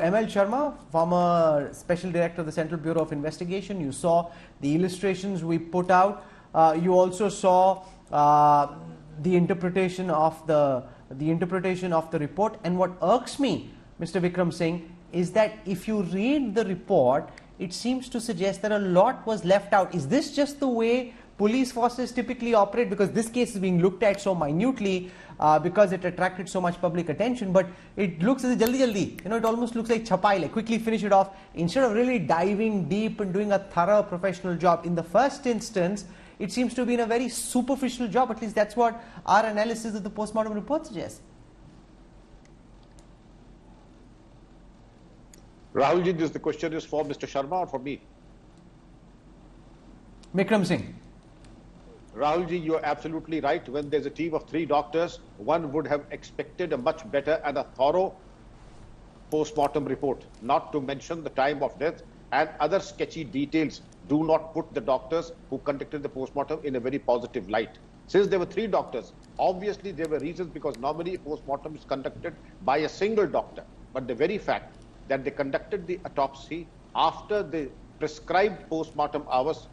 ML Sharma, former Special Director of the Central Bureau of Investigation. You saw the illustrations we put out. You also saw the interpretation of the report. And what irks me, Mr. Vikram Singh, is that if you read the report, it seems to suggest that a lot was left out. Is this just the way police forces typically operate? Because this case is being looked at so minutely because it attracted so much public attention, but it looks as jaldi, it almost looks like chapai, like quickly finish it off, instead of really diving deep and doing a thorough professional job. In the first instance, it seems to have been a very superficial job. At least that's what our analysis of the postmortem report suggests. Rahulji, the question is for Mr. Sharma or for me? Vikram Singh. Rahulji, you are absolutely right. When there's a team of 3 doctors, one would have expected a much better and a thorough post-mortem report, not to mention the time of death and other sketchy details do not put the doctors who conducted the post-mortem in a very positive light. Since there were 3 doctors, obviously there were reasons, because normally a post-mortem is conducted by a single doctor. But the very fact that they conducted the autopsy after the prescribed post-mortem hours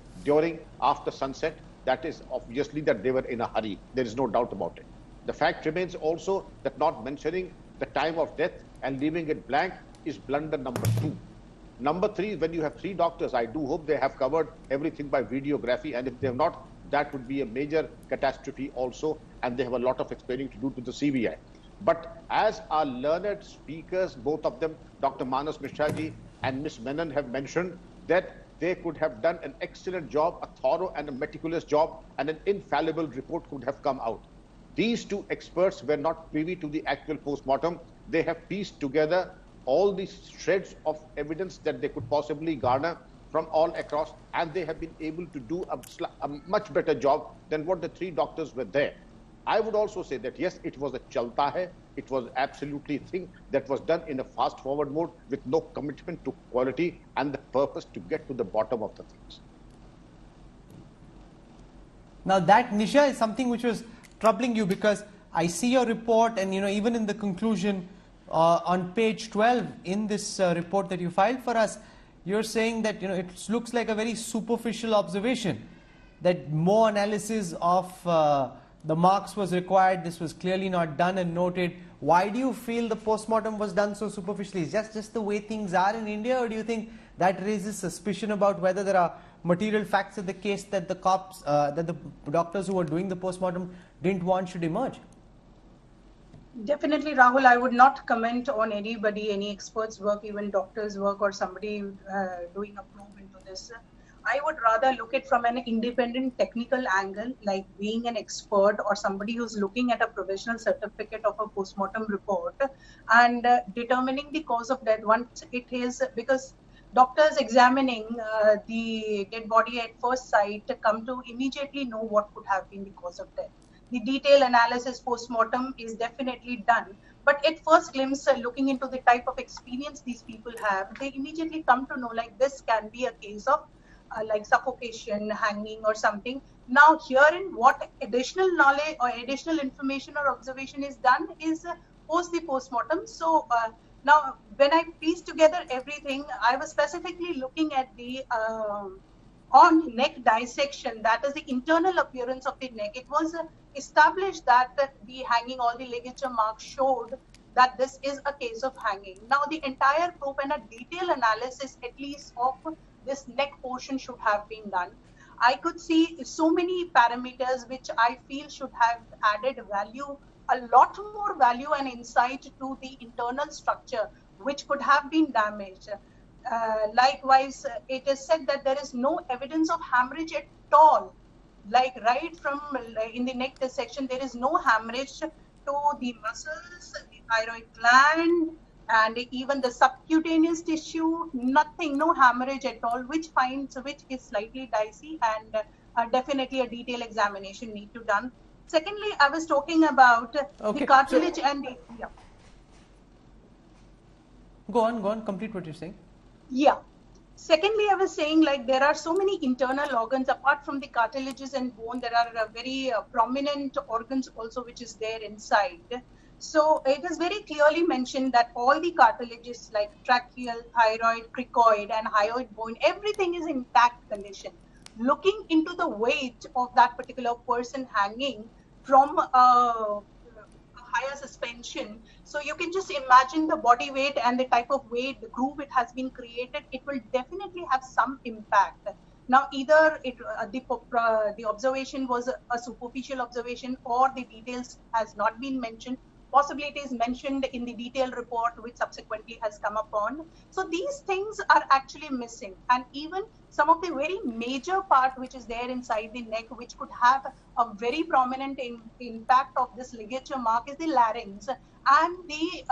after sunset, that is obviously that they were in a hurry. There is no doubt about it. The fact remains also that not mentioning the time of death and leaving it blank is blunder number 2. Number 3, when you have 3 doctors, I do hope they have covered everything by videography, and if they have not, that would be a major catastrophe also, and they have a lot of explaining to do to the CBI. But as our learned speakers, both of them, Dr. Manas Mishra ji and Ms. Menon, have mentioned, that they could have done an excellent job, a thorough and a meticulous job, and an infallible report could have come out. These 2 experts were not privy to the actual post-mortem. They have pieced together all these shreds of evidence that they could possibly garner from all across, and they have been able to do a much better job than what the 3 doctors were there. I would also say that yes, it was a chalta hai. It was absolutely thing that was done in a fast-forward mode with no commitment to quality and the purpose to get to the bottom of the things. Now that, Nisha, is something which was troubling you, because I see your report, and even in the conclusion on page 12 in this report that you filed for us, you're saying that it looks like a very superficial observation, that more analysis of the marks was required. This was clearly not done and noted. Why do you feel the post-mortem was done so superficially? Is that just the way things are in India, or do you think that raises suspicion about whether there are material facts of the case that the cops, that the doctors who were doing the post-mortem didn't want should emerge? Definitely, Rahul, I would not comment on anybody, any expert's work, even doctor's work, or somebody doing a probe into this. I would rather look at from an independent technical angle, like being an expert or somebody who's looking at a professional certificate of a postmortem report and determining the cause of death. Once it is, because doctors examining the dead body at first sight come to immediately know what could have been the cause of death. The detailed analysis post-mortem is definitely done. But at first glimpse, looking into the type of experience these people have, they immediately come to know like this can be a case of like suffocation, hanging or something. Now herein what additional knowledge or additional information or observation is done is post the post-mortem. So now when I pieced together everything, I was specifically looking at the on neck dissection, that is the internal appearance of the neck. It was established that the hanging, all the ligature marks showed that this is a case of hanging. Now the entire probe and a detailed analysis at least of this neck portion should have been done. I could see so many parameters which I feel should have added value, a lot more value and insight to the internal structure which could have been damaged. Likewise, it is said that there is no evidence of hemorrhage at all. Like right from in the neck dissection, there is no hemorrhage to the muscles, the thyroid gland, and even the subcutaneous tissue, nothing, no hemorrhage at all, which is slightly dicey, and definitely a detailed examination need to done. Secondly, I was talking about the cartilage and the, yeah. Go on, complete what you're saying. Yeah. Secondly, I was saying like there are so many internal organs apart from the cartilages and bone. There are very prominent organs also which is there inside. So it is very clearly mentioned that all the cartilages like tracheal, thyroid, cricoid, and hyoid bone, everything is intact condition. Looking into the weight of that particular person hanging from a higher suspension, so you can just imagine the body weight and the type of weight, the groove it has been created, it will definitely have some impact. Now, either the observation was a superficial observation or the details has not been mentioned. Possibly it is mentioned in the detailed report, which subsequently has come upon. So these things are actually missing. And even some of the very major part which is there inside the neck, which could have a very prominent impact of this ligature mark, is the larynx and the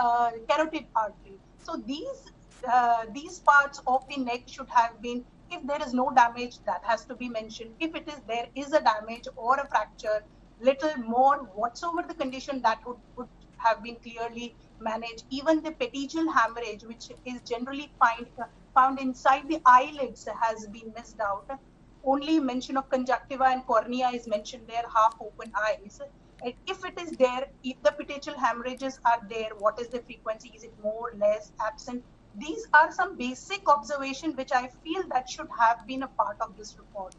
carotid artery. So these parts of the neck should have been, if there is no damage, that has to be mentioned. If it is, there is a damage or a fracture, little more, whatsoever the condition, that would have been clearly managed. Even the petechial hemorrhage, which is generally found inside the eyelids, has been missed out. Only mention of conjunctiva and cornea is mentioned there, half open eyes. If it is there, if the petechial hemorrhages are there, what is the frequency? Is it more, less, absent? These are some basic observation which I feel that should have been a part of this report.